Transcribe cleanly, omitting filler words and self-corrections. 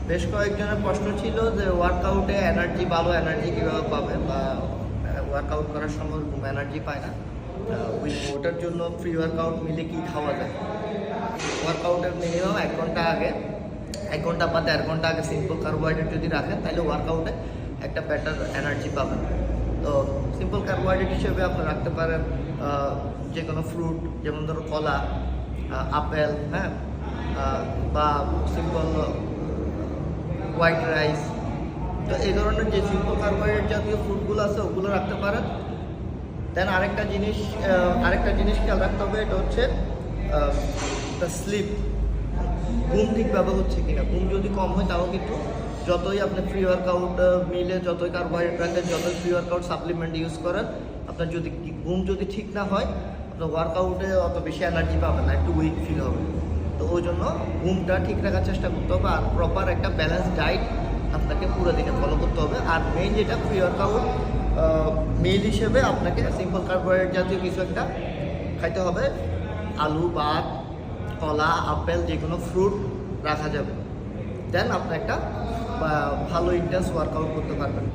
বেশ কয়েকজনের প্রশ্ন ছিল যে ওয়ার্কআউটে ভালো এনার্জি কীভাবে পাবে, বা ওয়ার্কআউট করার সময় এনার্জি পায় না, ওটার জন্য ফ্রি ওয়ার্কআউট মিলে কি খাওয়া যায়। ওয়ার্কআউটের মিনিমাম 1 ঘন্টা আগে, 1 ঘন্টা বা 1.5 ঘন্টা আগে সিম্পল কার্বোহাইড্রেট যদি রাখেন তাহলে ওয়ার্কআউটে একটা বেটার এনার্জি পাবেন। তো সিম্পল কার্বোহাইড্রেট হিসেবে আপনি রাখতে পারেন যে কোনো ফ্রুট, যেমন ধরো কলা, আপেল, হ্যাঁ, বা সিম্পল হোয়াইট রাইস। তো এই ধরনের যে সিম্পল কার্বোহাইড্রেট জাতীয় ফুডগুলো আছে ওগুলো রাখতে পারেন। দেন আরেকটা জিনিস খেয়াল রাখতে হবে, এটা হচ্ছে স্লিপ, ঘুম ঠিকভাবে হচ্ছে কিনা। ঘুম যদি কম হয় তাও কিন্তু যতই আপনি ফ্রি ওয়ার্কআউট মিলে, যতই কার্বোহাইড্রেট রাখেন, যতই ফ্রি ওয়ার্কআউট সাপ্লিমেন্ট ইউজ করেন, আপনার যদি ঘুম যদি ঠিক না হয়, আপনার ওয়ার্কআউটে অত বেশি এনার্জি পাবেন না, একটু উইক ফিল হবে। তো ওই জন্য ঘুমটা ঠিক রাখার চেষ্টা করতে হবে, আর প্রপার একটা ব্যালেন্স ডায়েট আপনাকে পুরো দিনে ফলো করতে হবে। আর মেইন যেটা ফ্রি ওয়ার্কআউট মিল হিসেবে আপনাকে সিম্পল কার্বোহাইড্রেট জাতীয় কিছু একটা খাইতে হবে। আলু, ভাত, কলা, আপেল, যে কোনো ফ্রুট রাখা যাবে। দেন আপনি একটা ভালো ইন্টেন্স ওয়ার্কআউট করতে পারবেন।